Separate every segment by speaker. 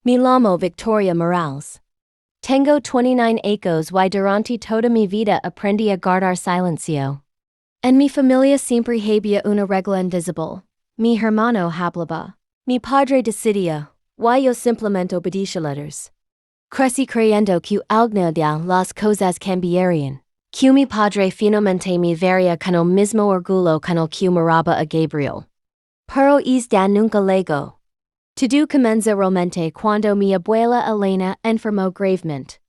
Speaker 1: Mi llamo Victoria Morales. Tengo 29 años y durante toda mi vida aprendí a guardar silencio. En mi familia siempre había una regla indivisible. Mi hermano hablaba. Mi padre decidía. Y yo simplemente obedecía letters. Crecí creyendo que alguna de las cosas cambiarían. Que mi padre finalmente me vería con el mismo orgullo con el que miraba a Gabriel. Pero es de nunca llegó. Todo comenzó realmente cuando mi abuela Elena enfermó gravemente.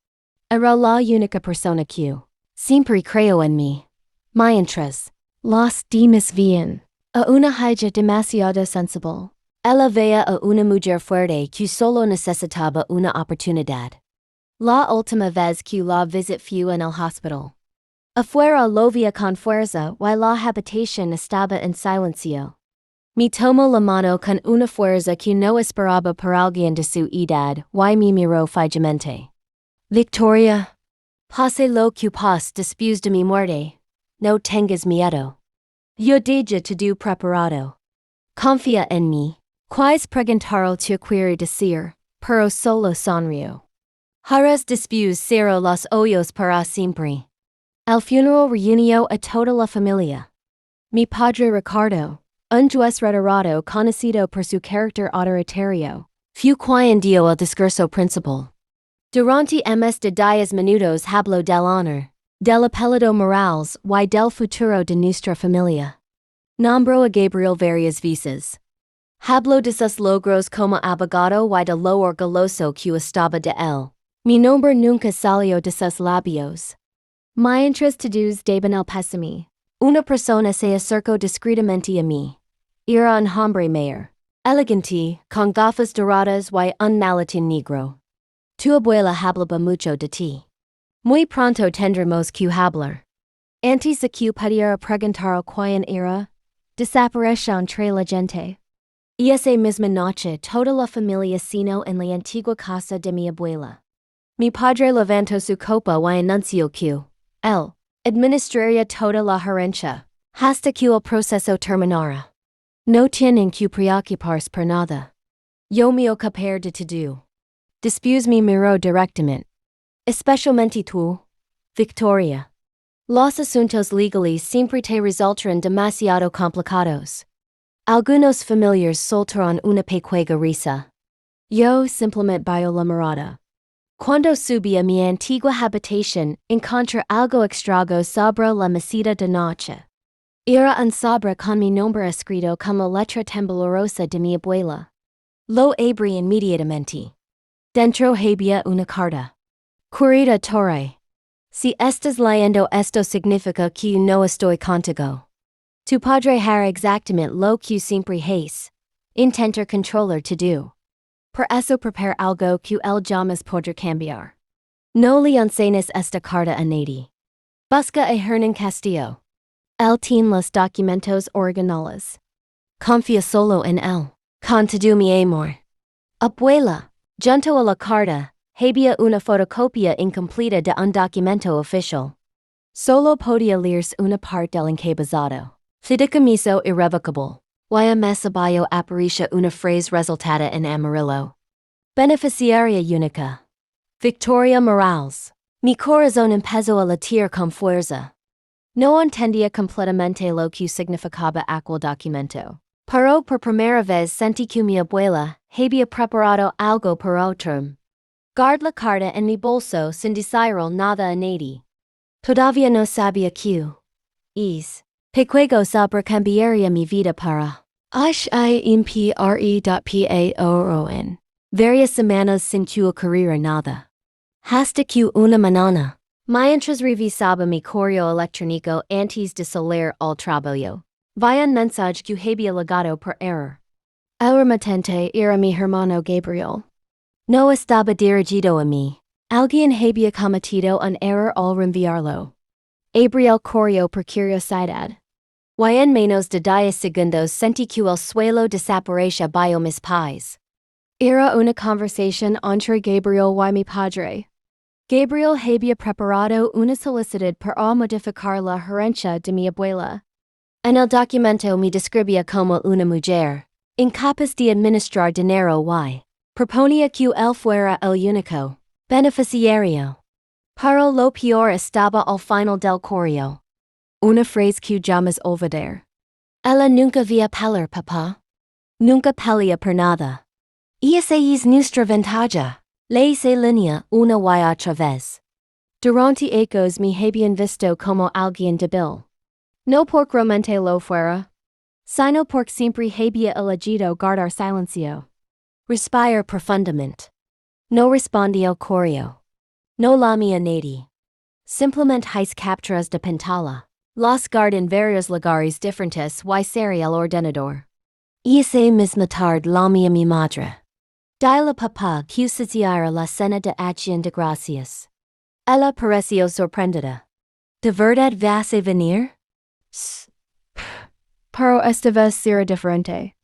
Speaker 1: Era la única persona que siempre creyó en mí. Mientras los demás veían a una hija demasiado sensible. Ella veía a una mujer fuerte que solo necesitaba una oportunidad. La última vez que la visité en el hospital. Afuera lo veía con fuerza y la habitación estaba en silencio. Me tomó la mano con una fuerza que no esperaba por alguien de su edad y me miró fijamente. Victoria, pase lo que pase después de mi muerte, no tengas miedo. Yo deja todo preparado. Confía en mí. Quis preguntaron te quiere decir, pero solo sonrió. Horas después cerró los ojos para siempre. El funeral reunió a toda la familia. Mi padre Ricardo, un juez retirado conocido por su carácter autoritario, fue quien dio el discurso principal. Durante de 10 minutos habló del honor, del apellido Morales y del futuro de nuestra familia. Nombró a Gabriel varias veces. Habló de sus logros como abogado y de lo orgulloso que estaba de él. Mi nombre nunca salió de sus labios. Mientras todos daban el pésame, una persona se acercó discretamente a mí. Era un hombre mayor, elegante, con gafas doradas y un maletín negro. Tu abuela hablaba mucho de ti. Muy pronto tendremos que hablar. Antes de que pudiera preguntar quién era, desapareció entre la gente. Y esa misma noche toda la familia cenó en la antigua casa de mi abuela. Mi padre levantó su copa y anunció que él administraría toda la herencia, hasta que el proceso terminara. No tienen que preocuparse por nada. Yo me ocupé de todo. Después me miró directamente. Especialmente tú, Victoria. Los asuntos legales siempre te resultarán demasiado complicados. Algunos familiares soltaron una pequeña risa. Yo simplemente bajo la mirada. Cuando subí a mi antigua habitación, encontré algo extraño sobre la mesita de noche. Era un sobre con mi nombre escrito con la letra temblorosa de mi abuela. Lo abrí inmediatamente. Dentro había una carta. Querida Torre. Si estás leyendo esto significa que no estoy contigo. Tu padre hará exactamente lo que siempre hace. Intentar controlar todo. Por eso prepara algo que él jamás podrá cambiar. No le enseñes esta carta a nadie. Busca a Hernán Castillo. Él tiene los documentos originales. Confía solo en él. Con todo mi amor. Abuela, junto a la carta, había una fotocopia incompleta de un documento oficial. Solo podía leerse una parte del encabezado. Fideicomiso irrevocable. Y más abajo aparecía una frase resultada en amarillo. Beneficiaria única. Victoria Morales. Mi corazón empezó a latir con fuerza. No entendía completamente lo que significaba aquel documento. Pero por primera vez sentí que mi abuela había preparado algo por otro. Guardé la carta en mi bolso sin decirle nada a nadie. Todavía no sabía que es pequeño sobre cambiaría mi vida para HIMPRE.PAORON. Varias semanas sin que ocurriera nada. Hasta que una mañana, mientras revisaba mi correo electrónico antes de salir al trabajo, vi un mensaje que había llegado por error. El remitente era mi hermano Gabriel. No estaba dirigido a mí. Alguien había cometido un error al reenviarlo. Abrí el correo por curiosidad. Y en menos de 10 segundos sentí que el suelo desapareció bajo mis pies. Era una conversación entre Gabriel y mi padre. Gabriel había preparado una solicitud para modificar la herencia de mi abuela. En el documento me describía como una mujer incapaz de administrar dinero y Proponía que él fuera el único beneficiario. Pero lo peor estaba al final del correo. Una frase que jamás olvidar. Ella nunca via pelar papá. Nunca pelea por nada. Y esa es nuestra ventaja. Le hice línea una y otra vez. Durante años me habían visto como alguien débil. No porque realmente lo fuera, sino porque siempre había elegido guardar silencio. Respirar profundamente. No respondí al correo. No llamé a nadie. Simplemente hice capturas de pantalla. Las guardé en varios lugares diferentes y cerré el ordenador. Y esa misma tarde llamé a mi madre. Dile papá que sucediera la cena de acción de gracias. Ella pareció sorprendida. ¿De verdad vas a venir? Pero esta vez será diferente.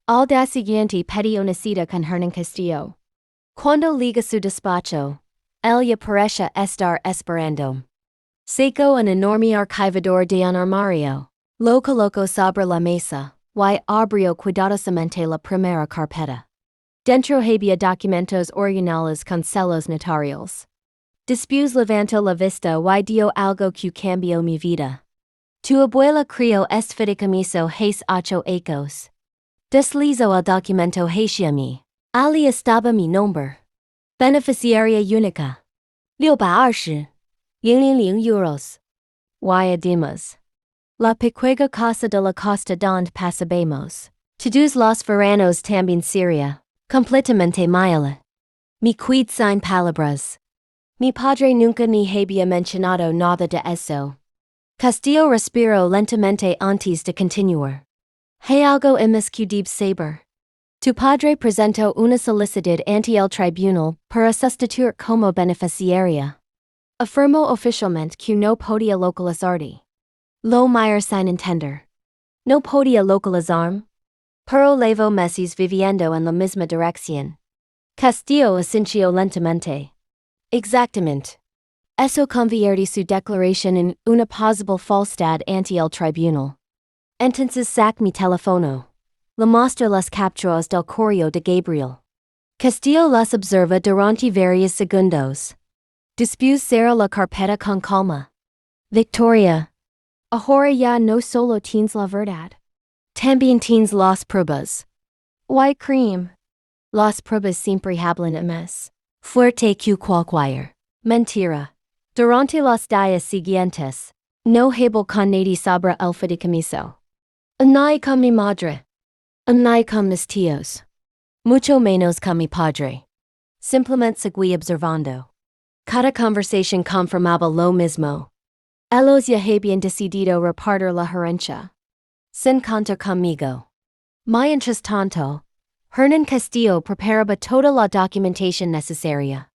Speaker 1: Al día siguiente pedí una cita con Hernán Castillo. Cuando liga su despacho, ella parece estar esperando. Sacó un enorme archivador de un armario. Lo colocó sobre la mesa, y abrió cuidadosamente la primera carpeta. Dentro había documentos originales con sellos notarios. Después levantó la vista y dio algo que cambió mi vida. Tu abuela creyó este fideicomiso hace 8 años. Deslizó el documento hacia mí. Ali estaba mi nombre. Beneficiaria única. 620,000 euros. Y además, la pequeña casa de la costa donde pasabemos. Todos los veranos también sería completamente mía. Mi quid sin palabras. Mi padre nunca ni había mencionado nada de eso. Castillo respiró lentamente antes de continuar. Hay algo más que debe saber. Tu padre presentó una solicitud ante el tribunal para sustituir como beneficiaria. Afirmó oficialmente que no podía localizarte. Lo mayor sin entender. No podía localizarme. Pero llevo meses viviendo en la misma dirección. Castillo asintió lentamente. Exactamente. Eso convierte su declaración en una posible falsedad ante el tribunal. Entonces sac mi teléfono. Le mostra las capturas del correo de Gabriel. Castillo las observa durante varios segundos. Después cerra la carpeta con calma. Victoria. Ahora ya no solo tienes la verdad. También tienes las pruebas. Y cream. Las pruebas siempre hablan a más fuerte que cualquier mentira. Durante los días siguientes, no hablé con nadie sobre el fideicomiso. Ni con mi madre. Ni con mis tíos. Mucho menos con mi padre. Simplemente seguí observando. Cada conversación confirmaba lo mismo. Ellos ya habían decidido repartir la herencia. Sin contar conmigo. Mientras tanto, Hernán Castillo preparaba toda la documentación necesaria.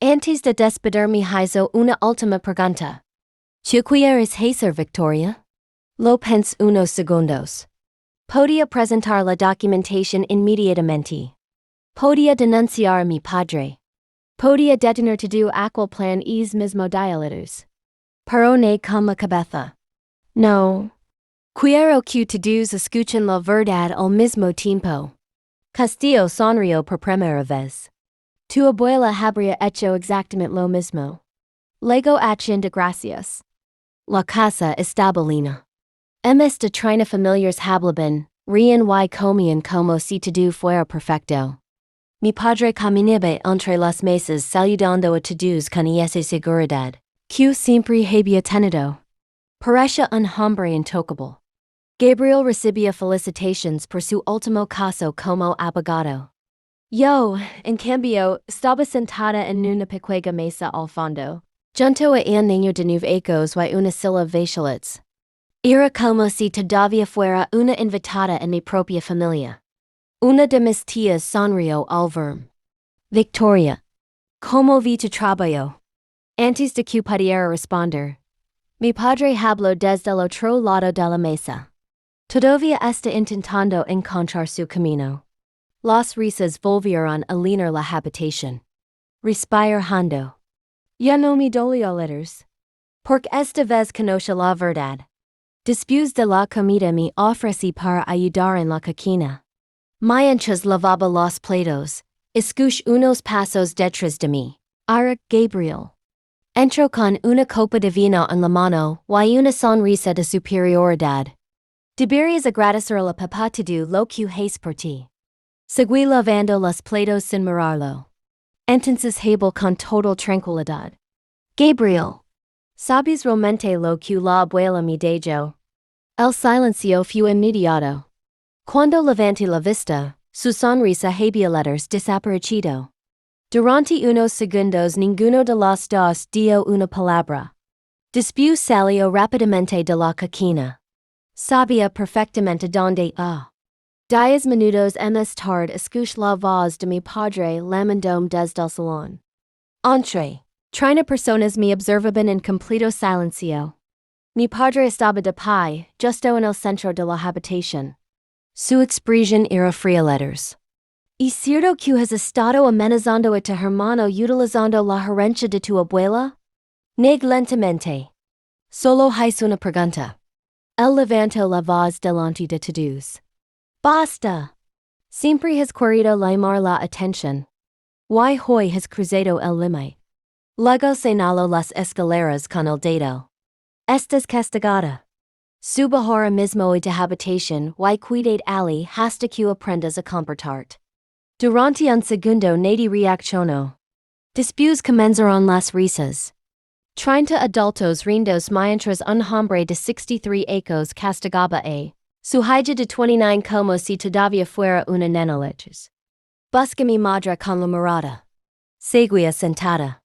Speaker 1: Antes de despedirme hizo una última pregunta. ¿Qué quieres hacer, Victoria? Lo pensé unos segundos. Podía presentar la documentación inmediatamente. Podía denunciar a mi padre. Podía detener todo aquel plan es mismo dialatos. Pero no con la cabeza. No. Quiero que todos escuchen la verdad al mismo tiempo. Castillo sonrió por primera vez. Tu abuela habría hecho exactamente lo mismo. Lego acción de gracias. La casa estaba llena. Ms de trina familiars hablaban, rían y comían como si todo fuera perfecto. Mi padre caminaba entre las mesas saludando a todos con esa seguridad, que siempre había tenido. Parecía un hombre intocable. Gabriel recibía felicitaciones por su último caso como abogado. Yo, en cambio, estaba sentada en una pequeña mesa al fondo, junto a un niño de 9 años y una silla vacilante. Era como si todavía fuera una invitada en mi propia familia. Una de mis tías sonrió al verme. Victoria. ¿Cómo vi tu trabajo? Antes de que pudiera responder, mi padre habló desde el otro lado de la mesa. Todavía está intentando encontrar su camino. Las risas volvieron a llenar la habitación. Respira hondo. Ya no me dolió letters. Porque esta vez conoce la verdad. Después de la comida me ofrecí para ayudar en la cocina. Mientras lavaba los platos, Escuche unos pasos detrás de mí. Ara, Gabriel. Entro con una copa de vino en la mano y una sonrisa de superioridad. Deberías agradecer a la papatitud lo que hace por ti. Seguí lavando los platos sin mirarlo. Entonces hablo con total tranquilidad. Gabriel. ¿Sabes realmente lo que la abuela me dijo? El silencio fue inmediato. Cuando levanté la vista, su sonrisa había desaparecido. Durante unos segundos ninguno de los dos dio una palabra. Después salió rápidamente de la cocina. Sabía perfectamente dónde iba. 10 minutos más tarde escuché la voz de mi padre llamando desde el salón. Entré. 30 personas me observaban en completo silencio. Mi padre estaba de pie, justo en el centro de la habitación. Su expresión era fría. ¿Es cierto que has estado amenazando a tu hermano utilizando la herencia de tu abuela? Neg lentamente. Solo hice una pregunta. Él levantó la voz delante de todos. Basta. Siempre has querido llamar la atención. Y hoy has cruzado el límite. Luego señaló las escaleras con el dedo. Estás castigada. Sube ahora mismo a tu habitación y cuidad ali hasta que aprendas a comportarte. Durante un segundo nadie reaccionó. Después comenzaron las risas. 30 adultos riendos mientras un hombre de 63 años castigaba a su hija de 29 como si todavía fuera una nena. Busca mi madre con la mirada. Seguía sentada.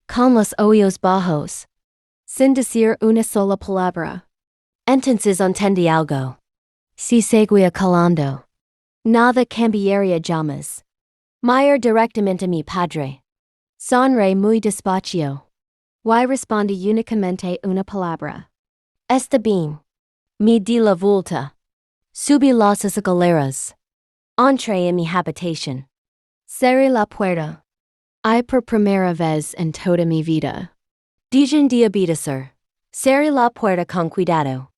Speaker 1: Con los ojos bajos. Sin decir una sola palabra. Entonces entendí algo. Si seguía calando. Nada cambiaría jamás. Mirar directamente a mi padre. Sonreí muy despacio. Y respondí únicamente una palabra. Está bien. Me di la vuelta. Subí las escaleras. Entré en mi habitación. Cerré la puerta. Y por primera vez en toda mi vida. Dije de obedecer. Cerré la puerta con cuidado.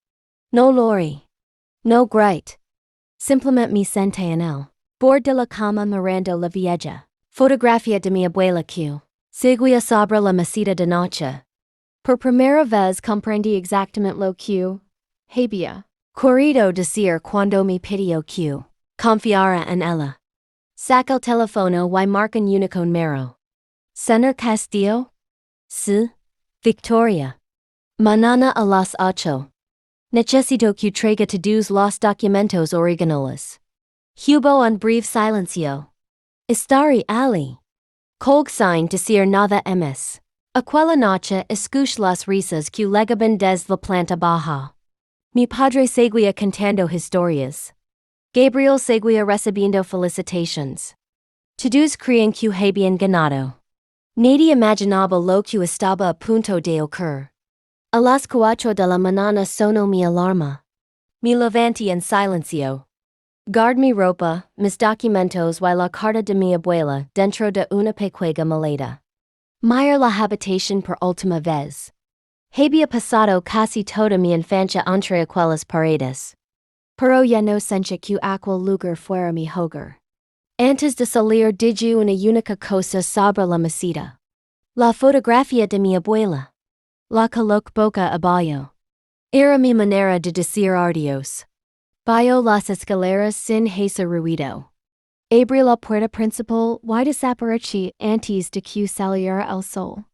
Speaker 1: No lloré. No grité. Simplemente me senté en el borde de la cama mirando la vieja fotografía de mi abuela que seguía sobre la mesita de noche. Por primera vez comprendí exactamente lo que había querido decir cuando me pidió que confiara en ella. Saca el teléfono y marca un único número. Señor Castillo? Sí. Victoria. Mañana a las 8. Necesito que traiga todos los documentos originales. Hubo un breve silencio. Estaré ali. Colg sin decir nada más. Aquella noche escuché las risas que llegaban desde la planta baja. Mi padre seguía contando historias. Gabriel seguía recibiendo felicitaciones. Todos creían que habían ganado. Nadie imaginaba lo que estaba a punto de ocurrir. A las 4 de la mañana sonó mi alarma. Me levanté en silencio. Guardé mi ropa, mis documentos y la carta de mi abuela dentro de una pequeña maleta. Miré la habitación por última vez. Había pasado casi toda mi infancia entre aquellas paredes. Pero ya no sentía que aquel lugar fuera mi hogar. Antes de salir dije una única cosa sobre la mesita. La fotografía de mi abuela. La coloqué boca abajo. Era mi manera de decir adiós. Bajó las escaleras sin hacer ruido. Abrí la puerta principal y desaparecí antes de que saliera el sol.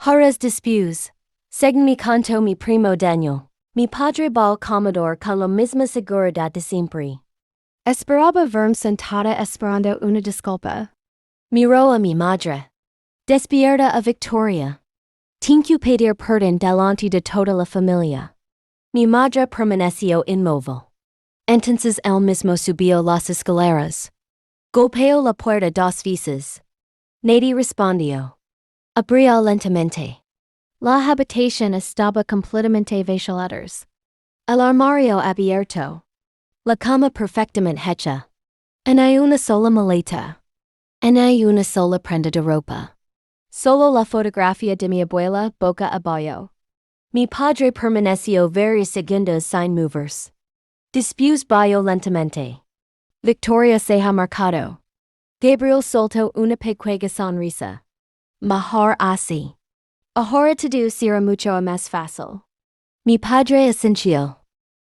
Speaker 1: Horas después, según me contó mi primo Daniel, mi padre va al comedor con la misma seguridad de siempre. Esperaba verme sentada esperando una disculpa. Miró a mi madre. Despierta a Victoria. Tengo que pedir perdón delante de toda la familia. Mi madre permaneció inmóvil. Entonces él mismo subió las escaleras. Golpeó la puerta 2 veces. Nadie respondió. Abrió lentamente. La habitación estaba completamente vacía. El armario abierto. La cama perfectamente hecha. En hay una sola maleta. En hay una sola prenda de ropa. Solo la fotografía de mi abuela boca abajo. Mi padre permaneció varios segundos sin moverse. Después bajó lentamente. Victoria se ha marcado. Gabriel soltó una pequeña sonrisa. Mejor así. Ahora todo será mucho más fácil. Mi padre asintió.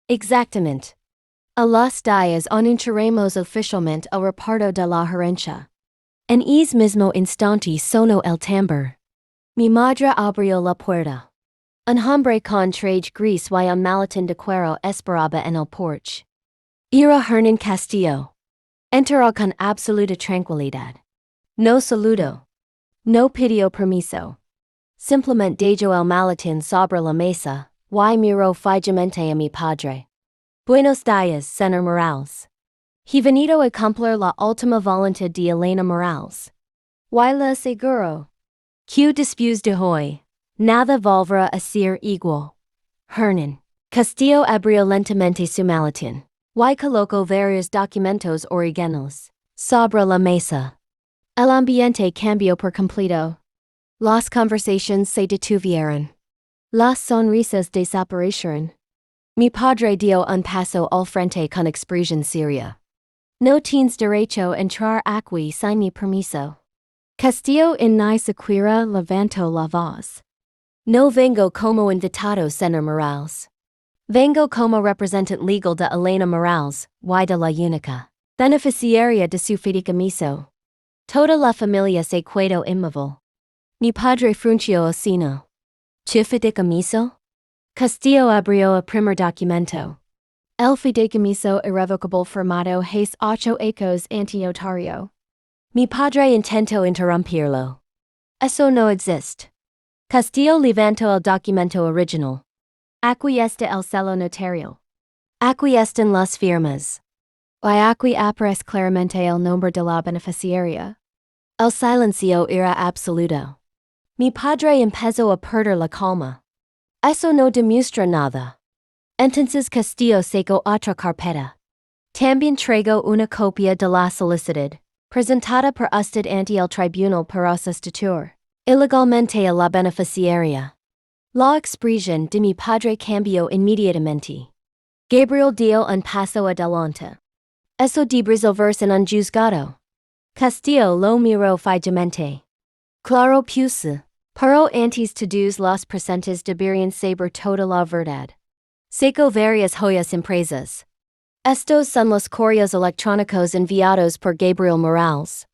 Speaker 1: Exactamente. A los días anunciaremos oficialmente el reparto de la herencia. En ese mismo instante sonó el tambor. Mi madre abrió la puerta. Un hombre con traje gris y un maletín de cuero esperaba en el porche. Era Hernán Castillo. Entró con absoluta tranquilidad. No saludó. No pidió permiso. Simplemente dejó el maletín sobre la mesa, y miró fijamente a mi padre. Buenos días, señor Morales. He venido a cumplir la última voluntad de Elena Morales. Y le aseguro que después de hoy, nada volverá a ser igual. Hernán Castillo abrió lentamente su maletín. Y colocó varios documentos originales sobre la mesa. El ambiente cambió por completo. Las conversaciones se detuvieron. Las sonrisas desaparecieron. Mi padre dio un paso al frente con expresión seria. No tienes derecho a entrar aquí sin mi permiso. Castillo ni siquiera levantó la voz. No vengo como invitado, señor Morales. Vengo como representante legal de Elena Morales, y de la única beneficiaria de su fideicomiso. Toda la familia se quedó inmóvil. Mi padre frunció el ceño. ¿Tu fideicomiso? Castillo abrió el primer documento. El fideicomiso irrevocable firmado hace 8 años antinotario. Mi padre intentó interrumpirlo. Eso no existe. Castillo levantó el documento original. Aquí está el sello notario. Aquí están las firmas. Y aquí aparece claramente el nombre de la beneficiaria. El silencio era absoluto. Mi padre empezó a perder la calma. Eso no demuestra nada. Entonces Castillo sacó otra carpeta. También traigo una copia de la solicitud, presentada por usted ante el tribunal para sustituir ilegalmente a la beneficiaria. La expresión de mi padre cambió inmediatamente. Gabriel dio un paso adelante. Eso de resolverse en un juzgado. Castillo lo miró fijamente. Claro puse. Pero antes todos los presentes deberían saber toda la verdad. Sacó varias joyas impresas. Estos son los correos electrónicos enviados por Gabriel Morales.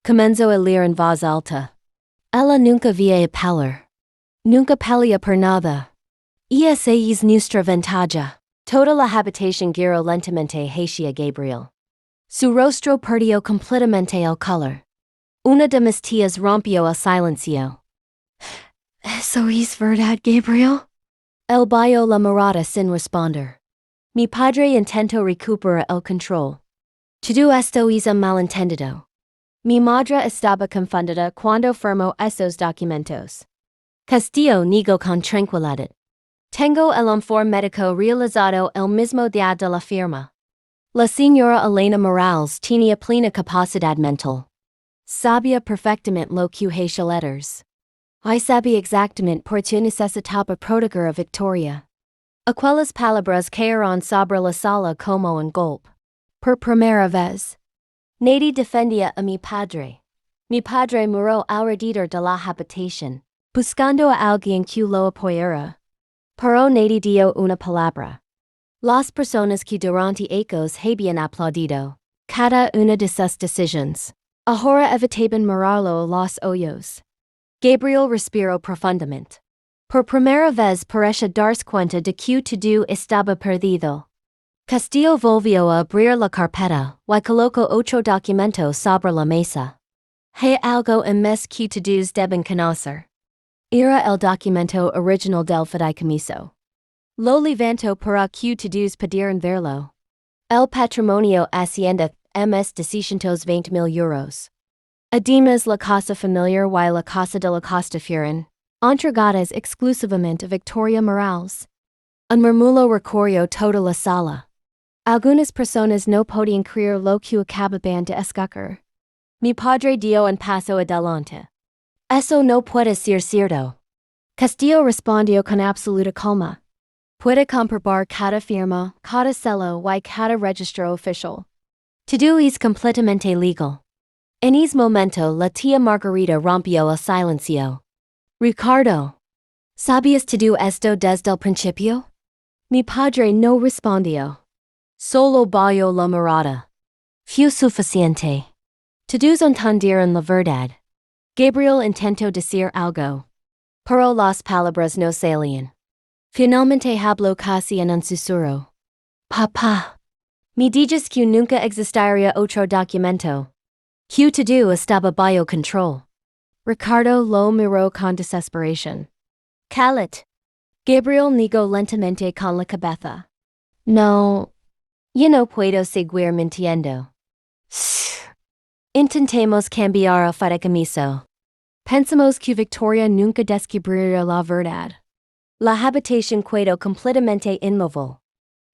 Speaker 1: Comenzó a leer en voz alta. Ella nunca vía apelar. Nunca pelea por nada. Esa es nuestra ventaja. Toda la habitación giró lentamente hacia Gabriel. Su rostro perdió completamente el color. Una de mis tías rompió el silencio. ¿Eso es verdad, Gabriel? Él bajó la mirada sin responder. Mi padre intentó recuperar el control. Todo esto es un malentendido. Mi madre estaba confundida cuando firmó esos documentos. Castillo negó con tranquilidad. Tengo el informe médico realizado el mismo día de la firma. La señora Elena Morales tenía plena capacidad mental. Sabía perfectamente lo que hacía letters. Y sabía exactamente por qué necesitaba proteger a Victoria. Aquellas palabras cayeron sobre la sala como un golpe. Por primera vez. Nadie defendía a mi padre. Mi padre murió alrededor de la habitación, buscando a alguien que lo apoyara. Pero nadie dio una palabra. Las personas que durante años habían aplaudido cada una de sus decisiones, ahora evitaban mirarlo a los ojos. Gabriel respiró profundamente. Por primera vez parecía darse cuenta de que todo estaba perdido. Castillo volvió a abrir la carpeta y colocó otro documento sobre la mesa. Hay algo en mes que todos deben conocer. Era el documento original del fideicomiso. Lo levantó para que todos pudieran verlo. El patrimonio hacienda ms de 620,000 euros. Además la casa familiar y la casa de la Costa fueron entregadas exclusivamente a Victoria Morales. Un murmullo recorrió toda la sala. Algunas personas no podían creer lo que acababan de escuchar. Mi padre dio un paso adelante. Eso no puede ser cierto. Castillo respondió con absoluta calma. Puede comprobar cada firma, cada sello y cada registro oficial. Todo es completamente legal. En ese momento la tía Margarita rompió el silencio. Ricardo, ¿sabías todo esto desde el principio? Mi padre no respondió. Solo bajó la mirada. Fue suficiente. Todos entendieron la verdad. Gabriel intentó decir algo. Pero las palabras no salían. Finalmente habló casi en un susurro. Papá. Me dices que nunca existiría otro documento. Que todo estaba bajo control. Ricardo lo miró con desesperación. Cállate. Gabriel negó lentamente con la cabeza. No. Yo no puedo seguir mintiendo. Intentemos cambiar el fideicomiso. Pensamos que Victoria nunca descubriría la verdad. La habitación quedó completamente inmóvil.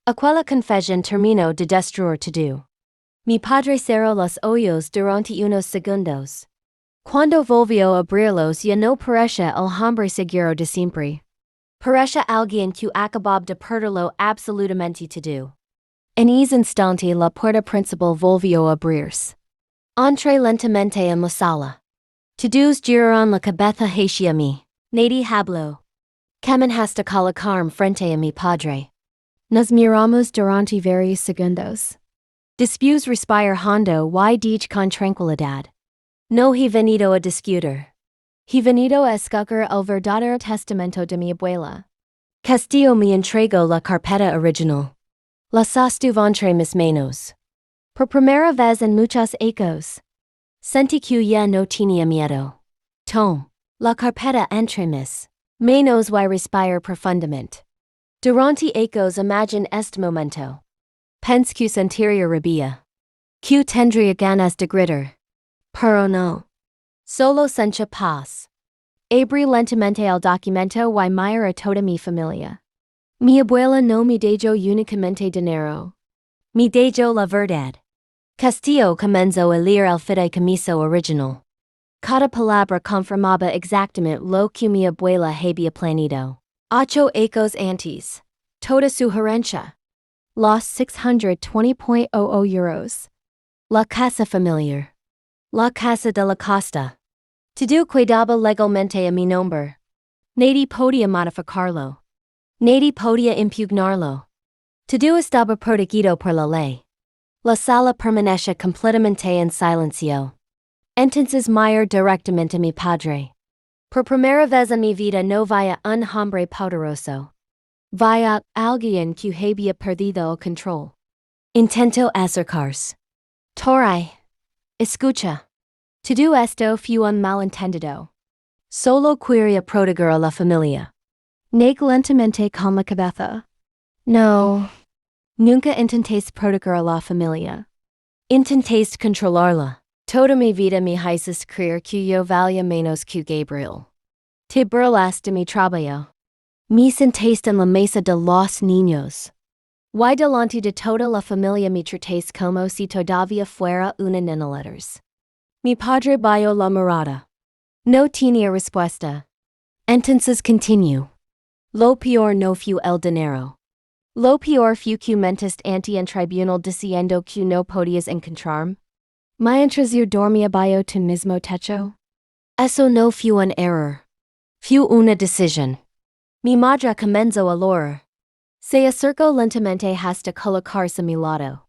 Speaker 1: Aquella confesión terminó de destruir todo. Mi padre cerró los ojos durante unos segundos. Cuando volvió a abrirlos ya no parecía el hombre seguro de siempre. Parecía alguien que acababa de perderlo absolutamente todo. En ese instante la puerta principal volvió a abrirse. Entré lentamente en la sala. Todos giraron la cabeza hacia mí. Nadie habló. Caminaste colocarme frente a mi padre. Nos miramos durante varios segundos. Después respirar hondo y dije con tranquilidad. No he venido a discutir. He venido a escoger el verdadero testamento de mi abuela. Castillo me entregó la carpeta original. La sostuvo entre mis manos. Por primera vez en muchos ecos. Sentí que ya no tenía miedo. Tom. La carpeta entre mis manos y respirar profundamente. Durante ecos imagine este momento. Pense que sentiría rabia. Que tendría ganas de gritar. Pero no. Solo sentía paz. Abrí lentamente el documento y miré a toda mi familia. Mi abuela no me dio únicamente dinero. Me dio la verdad. Castillo comenzó a leer el fideicomiso original. Cada palabra confirmaba exactamente lo que mi abuela había planeado. 8 ecos antes. Toda su herencia. Los 620.00 euros. La casa familiar. La casa de la costa. Todo quedaba legalmente a mi nombre. Nadie podía modificarlo. Nadie podía impugnarlo. Todo estaba protegido por la ley. La sala permanecía completamente en silencio. Entonces miré directamente a mi padre. Por primera vez en mi vida no veía un hombre poderoso. Veía alguien que había perdido el control. Intentó acercarse. Torre. Escucha. Todo esto fue un malentendido. Solo quería proteger a la familia. Negué lentamente con la cabeza. No. Nunca intentéis proteger a la familia. Intentéis controlarla. Toda mi vida me hiciste creer que yo valía menos que Gabriel. Te burlaste de mi trabajo. Me sentaste en la mesa de los niños. Y delante de toda la familia me tratéis como si todavía fuera una nena letters. Mi padre bajó la mirada. No tenía respuesta. Entonces continuó. Lo peor no fue el dinero. Lo peor fue que mentiste ante un tribunal diciendo que no podías encontrarme. Mientras yo dormía bajo tu mismo techo. Eso no fue un error. Fue una decisión. Mi madre comenzó a llorar. Se acercó lentamente hasta colocarse a mi lado.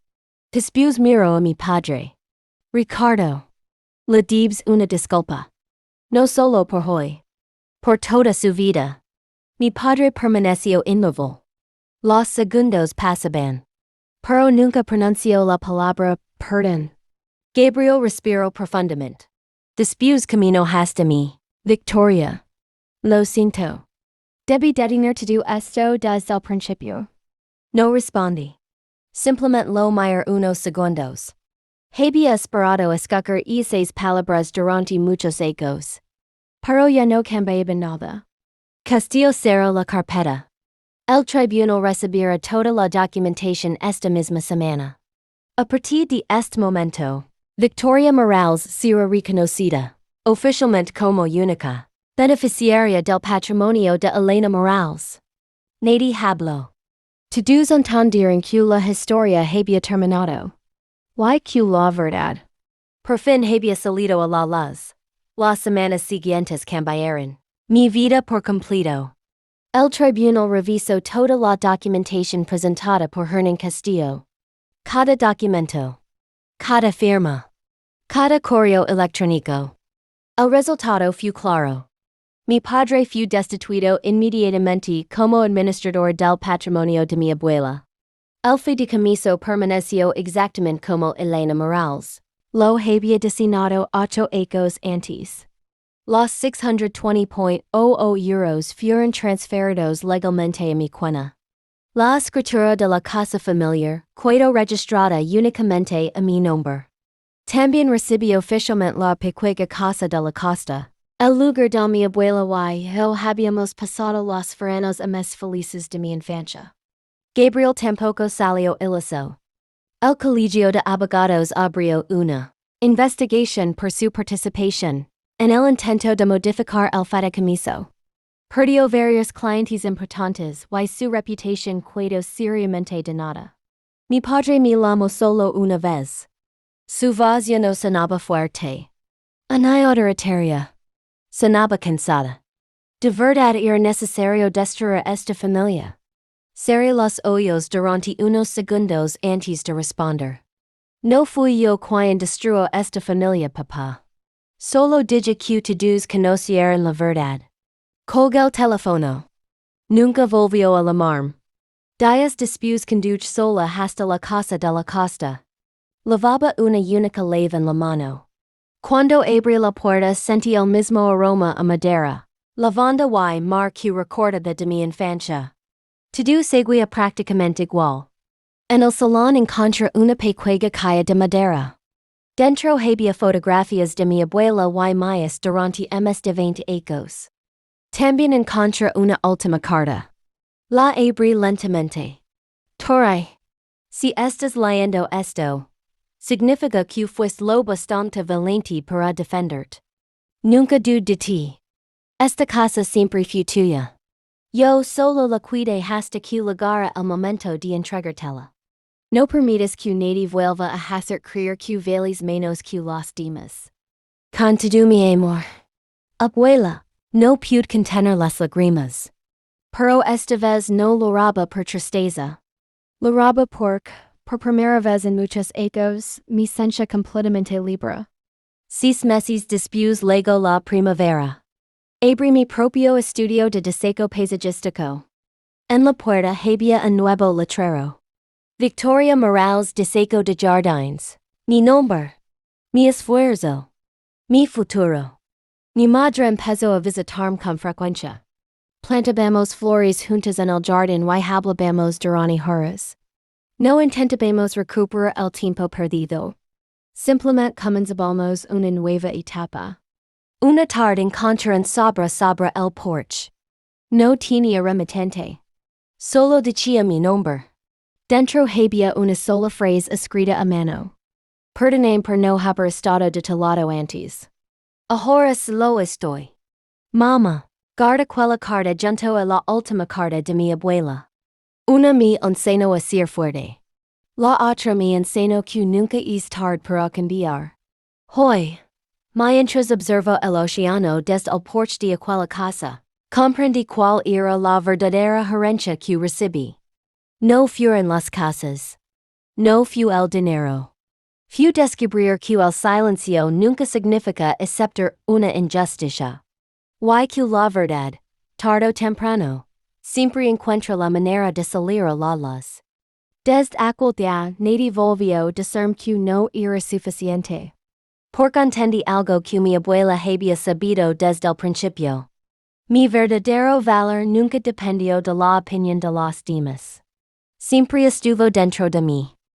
Speaker 1: Después miró a mi padre. Ricardo. Le debes una disculpa. No solo por hoy. Por toda su vida. Mi padre permaneció inmóvil. Los segundos pasaban. Pero nunca pronunció la palabra perdón. Gabriel respiró profundamente. Después caminó hasta mí. Victoria. Lo siento. Debí detener todo esto desde el principio. No respondí. Simplemente lo miré unos segundos. Había esperado escuchar esas palabras durante muchos ecos. Pero ya no cambiaba nada. Castillo cerró la carpeta. El tribunal recibirá toda la documentación esta misma semana. A partir de este momento, Victoria Morales será reconocida, oficialmente como única, beneficiaria del patrimonio de Elena Morales. Nadie habló. Todos entendieron que la historia había terminado. Y que la verdad Por fin había salido a la luz. Las semanas siguientes cambiaron mi vida por completo. El tribunal revisó toda la documentación presentada por Hernán Castillo. Cada documento. Cada firma. Cada correo electrónico. El resultado fue claro. Mi padre fue destituido inmediatamente como administrador del patrimonio de mi abuela. El fideicomiso permaneció exactamente como Elena Morales lo había designado 8 años antes. Los 620.00 euros fueron transferidos legalmente a mi cuenta. La escritura de la casa familiar quedó registrada únicamente a mi nombre. También recibí oficialmente la pequeña casa de la costa, el lugar de mi abuela y yo habíamos pasado los veranos más felices de mi infancia. Gabriel tampoco salió ileso. El Colegio de Abogados abrió una investigación por su participación en el intento de modificar el fideicomiso. Perdió varios clientes importantes y su reputación quedó seriamente dañada. Mi padre me llamó solo una vez. Su voz ya no sonaba fuerte. Ni autoritaria. Sonaba cansada. De verdad era necesario destruir esta familia. Cerré los ojos durante unos segundos antes de responder. No fui yo quien destruyó esta familia, papá. Solo dije que todos conocieran la verdad. Colgué el teléfono. Nunca volvió a llamarme. Días después condujo sola hasta la casa de la costa. Lavaba una única leva en la mano. Cuando abrí la puerta sentí el mismo aroma a madera, lavanda y mar que recordaba de mi infancia. Todo seguía prácticamente igual. En el salón encontré una pequeña caja de madera. Dentro había fotografías de mi abuela y mías durante más de 20 años. También encontré una última carta. La abrí lentamente. Torre. Si estás leyendo esto, significa que fuiste lo bastante valiente para defenderte. Nunca dudé de ti. Esta casa siempre fue tuya. Yo solo la cuidé hasta que llegara el momento de entregártela. No permitas que nadie vuelva a hacer creer que vales menos que los demás. Con todo mi amor. Abuela, no pude contener las lágrimas. Pero esta vez no lo hará por tristeza. Lo hará por primera vez en muchos años, me siento completamente libre. 6 meses después llegó la primavera. Abrí mi propio estudio de diseño paisajístico. En la puerta había un nuevo letrero. Victoria Morales Diseño de Jardines. Mi nombre. Mi esfuerzo. Mi futuro. Mi madre empezó a visitarme con frecuencia. Plantábamos flores juntas en el jardín y hablábamos durante horas. No intentábamos recuperar el tiempo perdido. Simplemente comenzábamos una nueva etapa. Una tarde encontré un sobre el porche. No tenía remitente. Solo decía mi nombre. Dentro había una sola frase escrita a mano. Perdóname por no haber estado detallado antes. Ahora solo estoy. Mamá, guarda aquella carta junto a la última carta de mi abuela. Una me enseñó a ser fuerte. La otra me enseñó que nunca es tarde para cambiar. Hoy, mientras observo el océano desde el porche de aquella casa, comprendí cuál era la verdadera herencia que recibí. No fueron las casas. No fue el dinero. Fue descubrir que el silencio nunca significa aceptar una injusticia. Y que la verdad, tarde o temprano, siempre encuentra la manera de salir a la luz. Desde aquel día nadie volvió a decirme que no era suficiente. Porque entendí algo que mi abuela había sabido desde el principio. Mi verdadero valor nunca dependió de la opinión de los demás. Siempre estuvo dentro de mí.